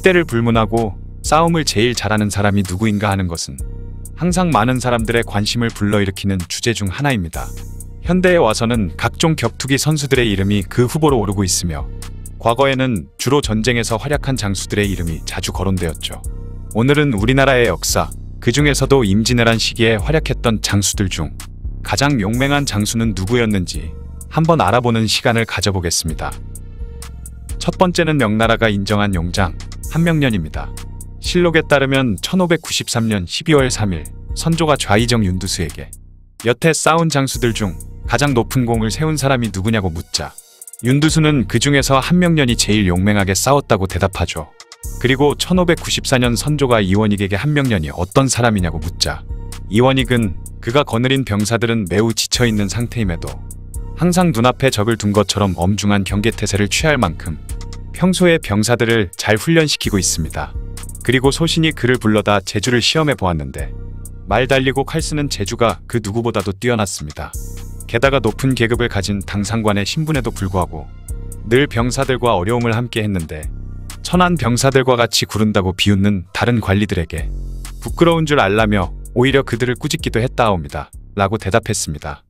상대를 불문하고 싸움을 제일 잘하는 사람이 누구인가 하는 것은 항상 많은 사람들의 관심을 불러일으키는 주제 중 하나입니다. 현대에 와서는 각종 격투기 선수들의 이름이 그 후보로 오르고 있으며 과거에는 주로 전쟁에서 활약한 장수들의 이름이 자주 거론되었죠. 오늘은 우리나라의 역사, 그 중에서도 임진왜란 시기에 활약했던 장수들 중 가장 용맹한 장수는 누구였는지 한번 알아보는 시간을 가져보겠습니다. 첫 번째는 명나라가 인정한 용장 한명년입니다. 실록에 따르면 1593년 12월 3일 선조가 좌의정 윤두수에게 여태 싸운 장수들 중 가장 높은 공을 세운 사람이 누구냐고 묻자 윤두수는 그 중에서 한명년이 제일 용맹하게 싸웠다고 대답하죠. 그리고 1594년 선조가 이원익에게 한명년이 어떤 사람이냐고 묻자 이원익은 그가 거느린 병사들은 매우 지쳐있는 상태임에도 항상 눈앞에 적을 둔 것처럼 엄중한 경계태세를 취할 만큼 평소에 병사들을 잘 훈련시키고 있습니다. 그리고 소신이 그를 불러다 재주를 시험해 보았는데 말 달리고 칼 쓰는 재주가 그 누구보다도 뛰어났습니다. 게다가 높은 계급을 가진 당상관의 신분에도 불구하고 늘 병사들과 어려움을 함께 했는데 천한 병사들과 같이 구른다고 비웃는 다른 관리들에게 부끄러운 줄 알라며 오히려 그들을 꾸짖기도 했다옵니다. 라고 대답했습니다.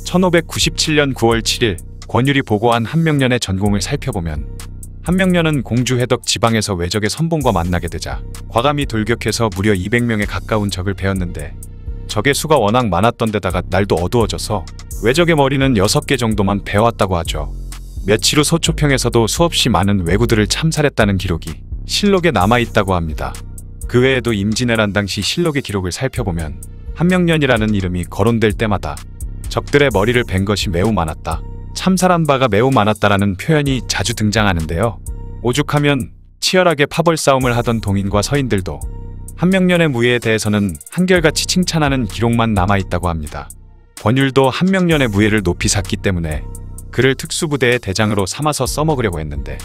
1597년 9월 7일 권율이 보고한 한명년의 전공을 살펴보면 한명년은 공주 회덕 지방에서 외적의 선봉과 만나게 되자 과감히 돌격해서 무려 200명에 가까운 적을 베었는데 적의 수가 워낙 많았던 데다가 날도 어두워져서 외적의 머리는 6개 정도만 베어왔다고 하죠. 며칠 후 소초평에서도 수없이 많은 왜구들을 참살했다는 기록이 실록에 남아있다고 합니다. 그 외에도 임진왜란 당시 실록의 기록을 살펴보면 한명년이라는 이름이 거론될 때마다 적들의 머리를 벤 것이 매우 많았다, 참살한 바가 매우 많았다라는 표현이 자주 등장하는데요. 오죽하면 치열하게 파벌 싸움을 하던 동인과 서인들도 한명년의 무예에 대해서는 한결같이 칭찬하는 기록만 남아있다고 합니다. 권율도 한명년의 무예를 높이 샀기 때문에 그를 특수부대의 대장으로 삼아서 써먹으려고 했는데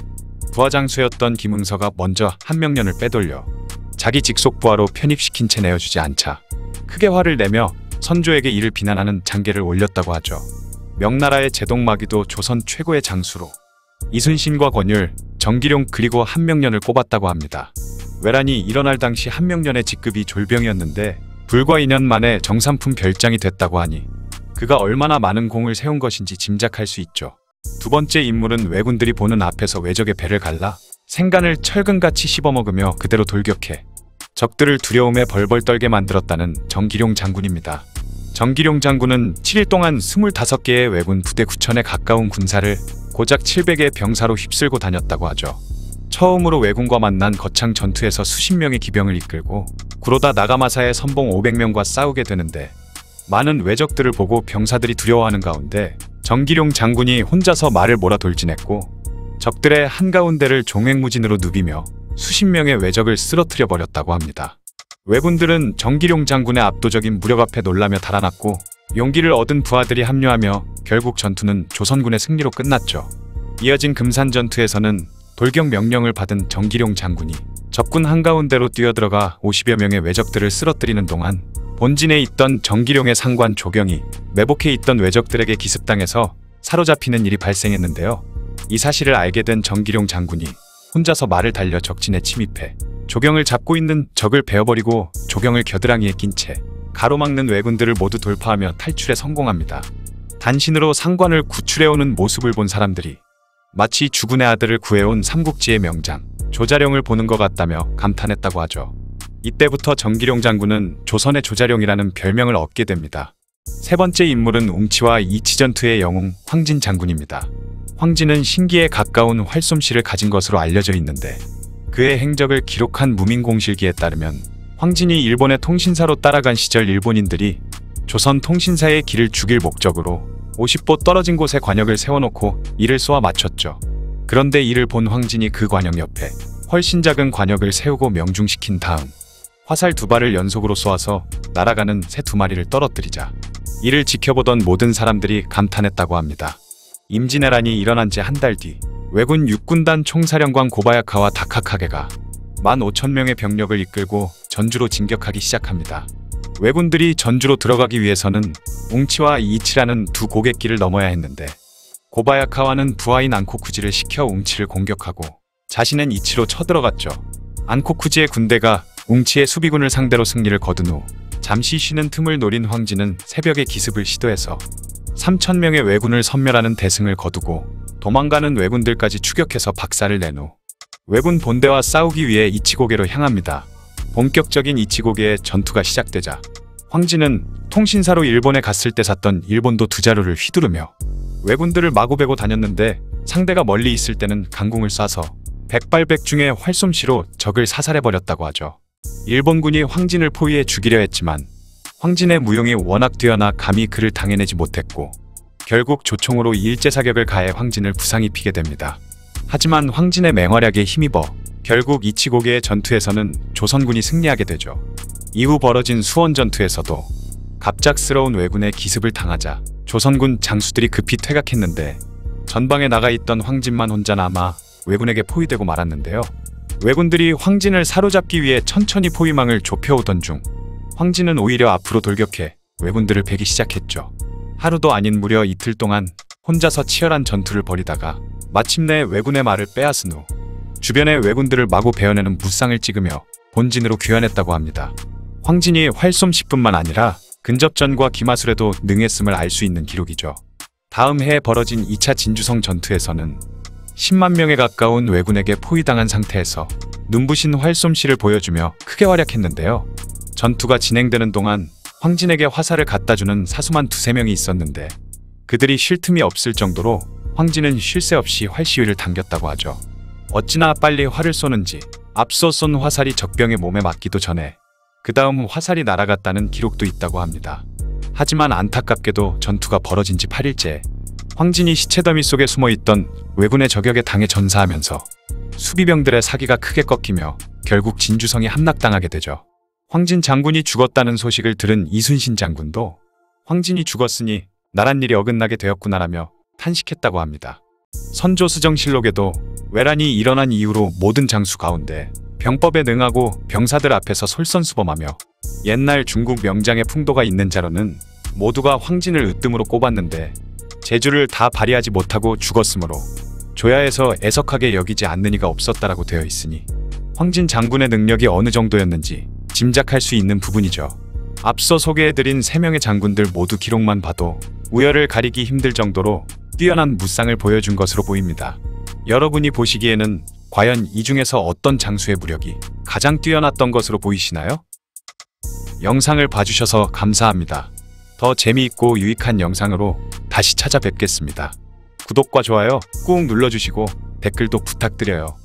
부하장수였던 김응서가 먼저 한명년을 빼돌려 자기 직속 부하로 편입시킨 채 내어주지 않자 크게 화를 내며 선조에게 이를 비난하는 장계를 올렸다고 하죠. 명나라의 제동마귀도 조선 최고의 장수로 이순신과 권율, 정기룡 그리고 한명년을 꼽았다고 합니다. 왜란이 일어날 당시 한명년의 직급이 졸병이었는데 불과 2년 만에 정삼품 별장이 됐다고 하니 그가 얼마나 많은 공을 세운 것인지 짐작할 수 있죠. 두 번째 인물은 왜군들이 보는 앞에서 외적의 배를 갈라 생간을 철근같이 씹어먹으며 그대로 돌격해 적들을 두려움에 벌벌 떨게 만들었다는 정기룡 장군입니다. 정기룡 장군은 7일 동안 25개의 왜군 부대 9천에 가까운 군사를 고작 700의 병사로 휩쓸고 다녔다고 하죠. 처음으로 왜군과 만난 거창 전투에서 수십 명의 기병을 이끌고 구로다 나가마사의 선봉 500명과 싸우게 되는데 많은 왜적들을 보고 병사들이 두려워하는 가운데 정기룡 장군이 혼자서 말을 몰아 돌진했고 적들의 한가운데를 종횡무진으로 누비며 수십 명의 왜적을 쓰러뜨려 버렸다고 합니다. 왜군들은 정기룡 장군의 압도적인 무력 앞에 놀라며 달아났고 용기를 얻은 부하들이 합류하며 결국 전투는 조선군의 승리로 끝났죠. 이어진 금산 전투에서는 돌격 명령을 받은 정기룡 장군이 적군 한가운데로 뛰어들어가 50여 명의 왜적들을 쓰러뜨리는 동안 본진에 있던 정기룡의 상관 조경이 매복해 있던 왜적들에게 기습당해서 사로잡히는 일이 발생했는데요. 이 사실을 알게 된 정기룡 장군이 혼자서 말을 달려 적진에 침입해 조경을 잡고 있는 적을 베어버리고 조경을 겨드랑이에 낀 채 가로막는 왜군들을 모두 돌파하며 탈출에 성공합니다. 단신으로 상관을 구출해오는 모습을 본 사람들이 마치 주군의 아들을 구해온 삼국지의 명장 조자룡을 보는 것 같다며 감탄했다고 하죠. 이때부터 정기룡 장군은 조선의 조자룡이라는 별명을 얻게 됩니다. 세 번째 인물은 웅치와 이치전투의 영웅 황진 장군입니다. 황진은 신기에 가까운 활솜씨를 가진 것으로 알려져 있는데 그의 행적을 기록한 무민공실기에 따르면 황진이 일본의 통신사로 따라간 시절 일본인들이 조선 통신사의 길을 죽일 목적으로 50보 떨어진 곳에 관역을 세워놓고 이를 쏘아 맞췄죠. 그런데 이를 본 황진이 그 관역 옆에 훨씬 작은 관역을 세우고 명중시킨 다음 화살 2발을 연속으로 쏘아서 날아가는 새 2마리를 떨어뜨리자 이를 지켜보던 모든 사람들이 감탄했다고 합니다. 임진왜란이 일어난 지 한 달 뒤 왜군 육군단 총사령관 고바야카와 다카카게가 15,000명의 병력을 이끌고 전주로 진격하기 시작합니다. 왜군들이 전주로 들어가기 위해서는 웅치와 이치라는 두 고갯길을 넘어야 했는데 고바야카와는 부하인 안코쿠지를 시켜 웅치를 공격하고 자신은 이치로 쳐들어갔죠. 안코쿠지의 군대가 웅치의 수비군을 상대로 승리를 거둔 후 잠시 쉬는 틈을 노린 황진은 새벽에 기습을 시도해서 3,000명의 왜군을 섬멸하는 대승을 거두고 도망가는 왜군들까지 추격해서 박살을 낸 후 왜군 본대와 싸우기 위해 이치고개로 향합니다. 본격적인 이치고개의 전투가 시작되자 황진은 통신사로 일본에 갔을 때 샀던 일본도 2자루를 휘두르며 왜군들을 마구베고 다녔는데 상대가 멀리 있을 때는 강궁을 쏴서 백발백중의 활솜씨로 적을 사살해버렸다고 하죠. 일본군이 황진을 포위해 죽이려 했지만 황진의 무용이 워낙 뛰어나 감히 그를 당해내지 못했고 결국 조총으로 일제사격을 가해 황진을 부상입히게 됩니다. 하지만 황진의 맹활약에 힘입어 결국 이치고개의 전투에서는 조선군이 승리하게 되죠. 이후 벌어진 수원 전투에서도 갑작스러운 왜군의 기습을 당하자 조선군 장수들이 급히 퇴각했는데 전방에 나가 있던 황진만 혼자 남아 왜군에게 포위되고 말았는데요. 왜군들이 황진을 사로잡기 위해 천천히 포위망을 좁혀오던 중 황진은 오히려 앞으로 돌격해 왜군들을 베기 시작했죠. 하루도 아닌 무려 이틀 동안 혼자서 치열한 전투를 벌이다가 마침내 왜군의 말을 빼앗은 후 주변의 왜군들을 마구 베어내는 무쌍을 찍으며 본진으로 귀환했다고 합니다. 황진이 활솜씨뿐만 아니라 근접전과 기마술에도 능했음을 알 수 있는 기록이죠. 다음 해에 벌어진 2차 진주성 전투에서는 10만 명에 가까운 왜군에게 포위당한 상태에서 눈부신 활솜씨를 보여주며 크게 활약했는데요. 전투가 진행되는 동안 황진에게 화살을 갖다주는 사수만 2~3명이 있었는데 그들이 쉴 틈이 없을 정도로 황진은 쉴 새 없이 활시위를 당겼다고 하죠. 어찌나 빨리 활을 쏘는지 앞서 쏜 화살이 적병의 몸에 맞기도 전에 그 다음 화살이 날아갔다는 기록도 있다고 합니다. 하지만 안타깝게도 전투가 벌어진 지 8일째 황진이 시체더미 속에 숨어있던 왜군의 저격에 당해 전사하면서 수비병들의 사기가 크게 꺾이며 결국 진주성이 함락당하게 되죠. 황진 장군이 죽었다는 소식을 들은 이순신 장군도 황진이 죽었으니 나란 일이 어긋나게 되었구나라며 탄식했다고 합니다. 선조수정실록에도 왜란이 일어난 이후로 모든 장수 가운데 병법에 능하고 병사들 앞에서 솔선수범하며 옛날 중국 명장의 풍도가 있는 자로는 모두가 황진을 으뜸으로 꼽았는데 재주를 다 발휘하지 못하고 죽었으므로 조야에서 애석하게 여기지 않는 이가 없었다라고 되어 있으니 황진 장군의 능력이 어느 정도였는지 짐작할 수 있는 부분이죠. 앞서 소개해드린 3명의 장군들 모두 기록만 봐도 우열을 가리기 힘들 정도로 뛰어난 무쌍을 보여준 것으로 보입니다. 여러분이 보시기에는 과연 이 중에서 어떤 장수의 무력이 가장 뛰어났던 것으로 보이시나요? 영상을 봐주셔서 감사합니다. 더 재미있고 유익한 영상으로 다시 찾아뵙겠습니다. 구독과 좋아요 꾹 눌러주시고 댓글도 부탁드려요.